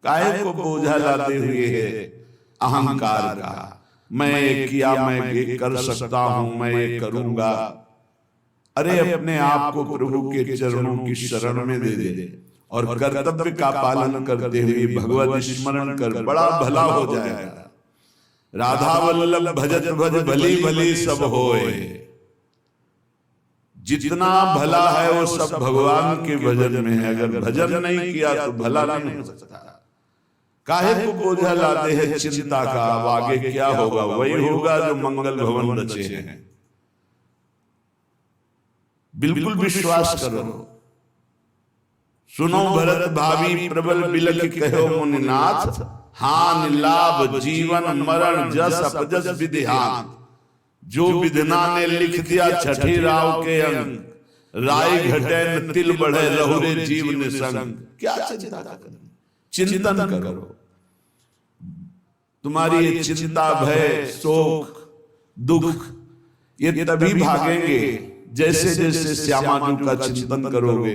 काहे को बोझा लादे हुए है अहंकार का। मैं ये किया, मैं ये कर सकता हूं, मैं ये करूंगा। अरे अपने आप को प्रभु के चरणों की शरण में दे दे और कर्तव्य का पालन करते हुए भगवत स्मरण कर, बड़ा भला हो जाएगा। राधा वल्लभ भजत भज भली भली सब होए। जितना भला है वो सब भगवान के भजन में है। अगर भजन नहीं किया तो भला नहीं हो सकता। काहे को बोझा लाते हैं चिंता का, अब आगे क्या होगा? वही होगा जो मंगल भवन रचे हैं। बिल्कुल विश्वास करो। सुनो भरत भावी प्रबल बिलख कहो मुनिनाथ, हानि लाभ जीवन मरण जस अपजस विधिहान। जो विधना ने लिख दिया छठी राव के अंग, राय घटे न तिल बढ़े लहुरे जीव निसंग। क्या चिंता करो, चिंतन करो। तुम्हारी ये चिंता भय शोक दुख ये तभी भागेंगे जैसे जैसे श्यामाजू का चिंतन करोगे,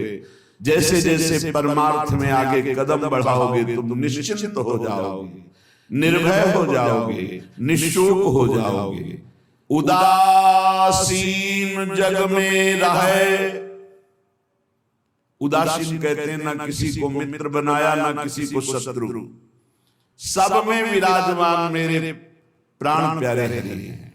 जैसे जैसे परमार्थ में आगे कदम बढ़ाओगे तुम निश्चिंत हो जाओगे, निर्भय हो जाओगे, निशोक हो जाओगे। उदासीन जग में रहे। उदासीन कहते हैं ना किसी को मित्र बनाया ना किसी को शत्रु, सब में विराजमान मेरे प्राण प्यारे हैं।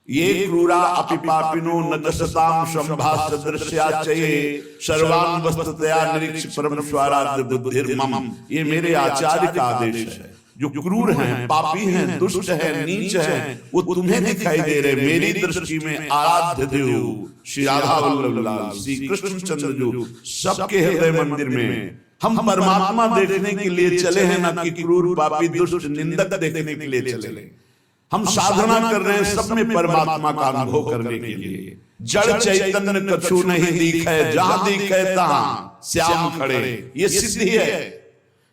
ये क्रूरा अपि पापिनो न दशताम संभास दृश्याचये सर्वान् वस्तुतया निरीक्ष परम स्वाराध्य बुद्धिर्मम। ये मेरे आचार्य का आदेश है। जो क्रूर हैं, पापी हैं, दुष्ट हैं, नीच हैं, वो तुम्हें दिखाई दे रहे। मेरी दृष्टि में आराध्य देव श्री राधा वल्लभ लाल, श्री कृष्ण चंद्र जो सबके हृदय मंदिर में हम परमात्मा देखने के लिए चले हैं, ना कि क्रूर पापी दुष्ट निंदक देखने के लिए चले। हम साधना कर रहे हैं सब में परमात्मा का अनुभव करने के लिए। जड़ चैतन्य कछु नहीं दिखे, जहां दिखे तहां श्याम खड़े। ये सिद्धि है,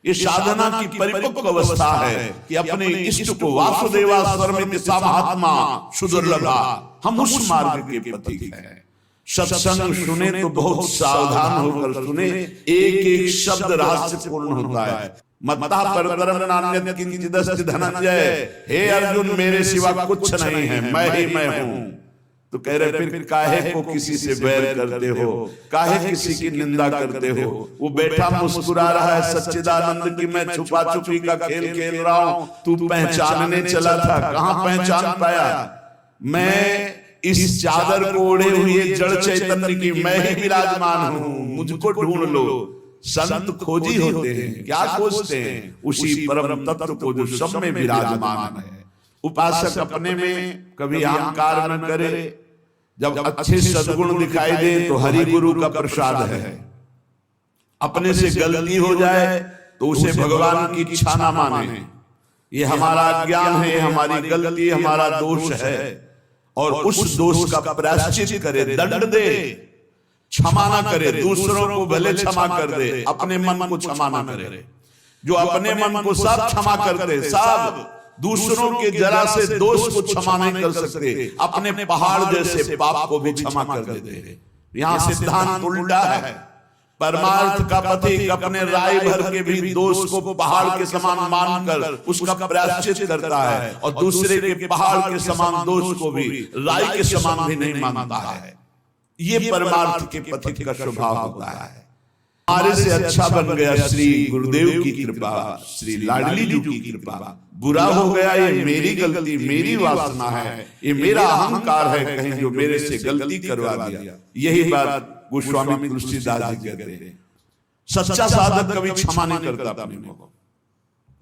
ये साधना की परिपक्व अवस्था है कि अपने इष्ट को वासुदेवा सर्वमिति महात्मा सुदुर्लभा। हम उस मार्ग के पथिक हैं। सत्संग सुने तो बहुत सावधान होकर सुने। एक एक शब्द रहस्य पूर्ण होता है। मत्ता परतरम नान्यत् किंचिदस्ति धनंजय। हे अर्जुन, मेरे सिवा कुछ नहीं है, मैं ही मैं हूं। तो कह रहे फिर काहे को किसी से बैर करते हो, काहे किसी की निंदा करते हो? वो बैठा मुस्कुरा रहा है सच्चिदानंद की मैं छुपा छुपी का खेल खेल रहा हूं। तू पहचानने चला था, कहां पहचान पाया? मैं इस चादर को ओढ़े हुए जड़ चैतन्य की मैं ही विराजमान हूं, मुझको ढूंढ लो। संत खोजी होते हैं, क्या खोजते हैं? उसी परम तत्व को जो सब में विराजमान है। उपासक अपने में कभी अहंकार न करे। जब अच्छे सद्गुण दिखाई दे तो हरि गुरु का प्रसाद है। अपने से गलती हो जाए तो उसे भगवान की इच्छा ना माने। ये हमारा ज्ञान है, हमारी गलती, हमारा दोष है, और उस दोष का प्रायश्चित करे, दंड दे, क्षमा ना करे। दूसरों को भले क्षमा कर दे, अपने मन को क्षमा ना करे। जो अपने मन को सब क्षमा करते, सब दूसरों के जरा से दोष को क्षमा नहीं कर सकते, अपने पहाड़ जैसे पाप को भी क्षमा कर देते। यहाँ सिद्धांत उल्टा है। परमार्थ का पथिक अपने राय भर के भी दोष को पहाड़ के समान मानकर उसका प्रायश्चित करता है, और दूसरे के पहाड़ के समान दोष को भी राय के समान भी नहीं मानता है। ये परमार्थ के पथिक का स्वभाव होता है। हमारे से अच्छा बन गया श्री गुरुदेव की कृपा, श्री लाडली जी की कृपा। बुरा हो गया ये मेरी गलती, मेरी वासना है, ये मेरा अहंकार है कहीं जो मेरे से गलती करवा दिया। यही बात गोस्वामी तुलसीदास जी कहते हैं। सच्चा साधक कभी क्षमा नहीं करता अपने को,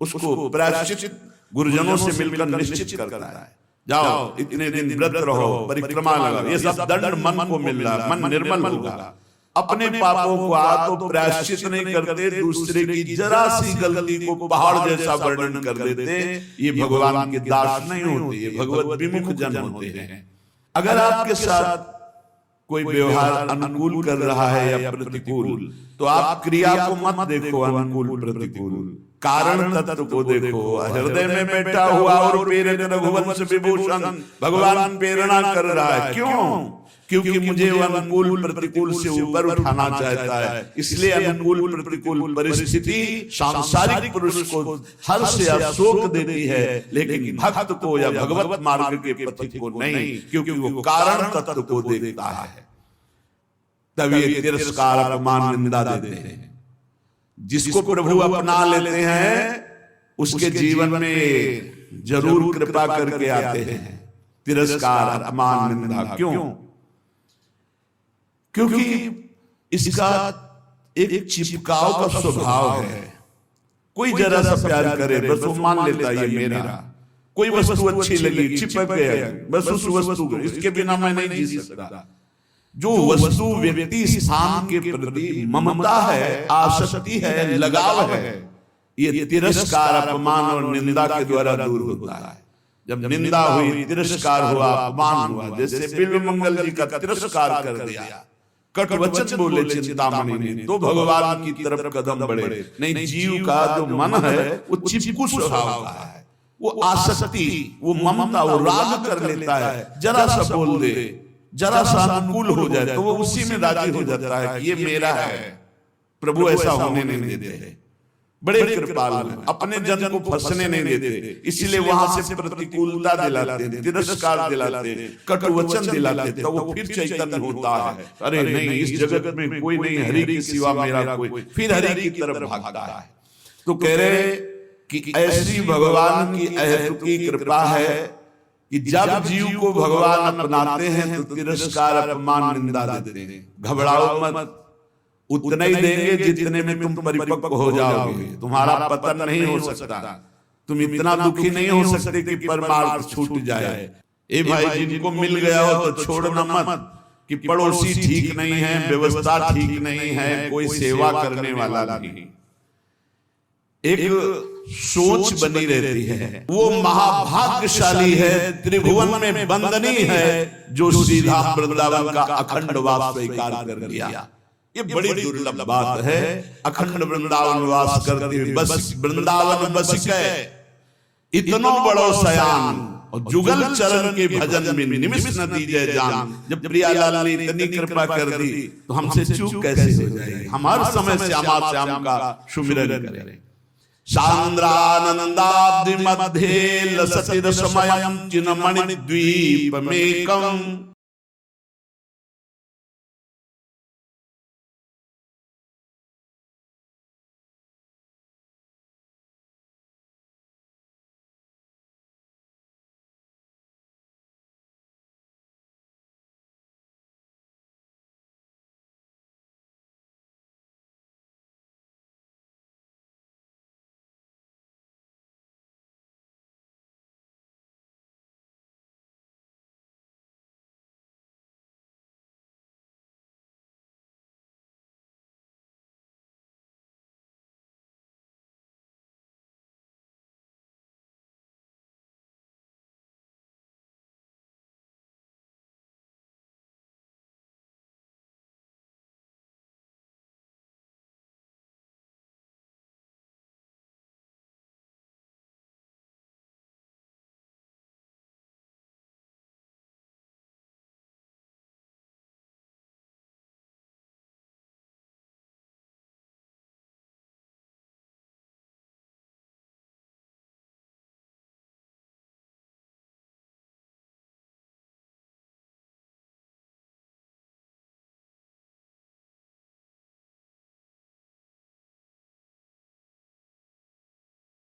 उसको प्रायश्चित गुरुजनों से मिलकर निश्चित करता है। जाओ इतने दिन व्रत रहो, परिक्रमा लगाओ, ये सब दंड मन को मिल रहा है, मन निर्मल होगा। अपने पापों को तो प्रायश्चित नहीं करते, दूसरे की जरा सी गलती को पहाड़ जैसा वर्णन कर देते। ये भगवान के दास नहीं होते, ये भगवत विमुख जन होते हैं। अगर आपके साथ कोई व्यवहार अनुकूल कर रहा है या प्रतिकूल, तो आप क्रिया को मत देखो, अनुकूल प्रतिकूल, कारण तत्व को देखो। हृदय में बैठा हुआ और प्रेरित रघुवंश विभूषण भगवान प्रेरणा कर रहा है। क्यों? क्योंकि मुझे वो अनुकूल प्रतिकूल से ऊपर उठाना चाहता है। इसलिए अनुकूल प्रतिकूल परिस्थिति सांसारिक पुरुष को हर्ष या शोक देती है, लेकिन भक्त को या भगवत मार्ग के पथिक को नहीं, क्योंकि वो कारण तत्व को देखता है। तभी ये तिरस्कार अपमान निंदा देते हैं। जिसको प्रभु अपना लेते हैं उसके जीवन में जरूर कृपा करके आते हैं तिरस्कार अपमान निंदा। क्यों? क्योंकि इसका एक चिपकाव का स्वभाव है। कोई जरा सा प्यार करे बस वो मान लेता है ये मेरा। कोई वस्तु अच्छी लगी चिपक गया बस उस वस्तु को, इसके बिना मैं नहीं जी सकता। जो वस्तु व्यक्ति स्थान के प्रति ममता है, आसक्ति है, लगाव है, ये तिरस्कार अपमान और निंदा के द्वारा दूर होता है। जब निंदा हुई, तिरस्कार हुआ, अपमान हुआ, जैसे बिल्वमंगल जी का तिरस्कार कर दिया, कट वचन बोले चिंतामणि ने, तो भगवान की तरफ कदम बढ़े। नहीं, जीव का जो मन है वो चिपकू स्वभाव का है। वो आसक्ति, वो ममता, वो राग कर लेता है। जरा सा बोल दे, जरा सा अनुकूल हो जाए तो वो उसी में राजी हो जाता है कि ये मेरा है। प्रभु ऐसा होने नहीं देते, बड़े कृपाल हैं, अपने जन को फंसने नहीं देते। इसलिए वहां से प्रतिकूलता दिलाते, तिरस्कार दिलाते, कटु वचन दिलाते, तो वो फिर चैतन्य होता है। अरे नहीं, इस जगत में कोई नहीं, हरि के सिवा मेरा कोई, फिर हरि की तरफ भागता है। तो कह रहे कि ऐसी भगवान की अहेतुकी कृपा है कि जब जीव को भगवान अपनाते हैं तो तिरस्कार अपमान निंदा देते हैं। घबराओ मत, उतना ही देंगे जितने में तुम परिपक्व हो जाओगे। तुम्हारा पतन नहीं हो सकता, तुम इतना दुखी नहीं हो सकते कि परमार्थ छूट जाए। ए भाई, जिनको मिल गया हो तो छोड़ना मत कि पड़ोसी ठीक नहीं है, व्यवस्था ठीक नहीं है, कोई सेवा करने वाला नहीं। एक सोच बनी रहती है, वो महाभाग्यशाली है, त्रिभुवन में बंदनी है, जो सीधा वृंदावन का अखंड वास स्वीकार कर लिया। ये बड़ी दुर्लभ बात है। अखंड वृंदावन वास करते हुए बस वृंदावन बस गए, इतनो बड़ो सयान और जुगल चरण के भजन में निमिष न दीजिए जान। जब प्रियालाल ने इतनी कृपा कर दी तो हमसे चूक कैसे हो जाएगी। हम हर समय श्यामा श्याम का सुमिरन करें। सांद्रानंदाब्धि मध्ये लसति रसमयं चिन्मणि द्वीपमेकम्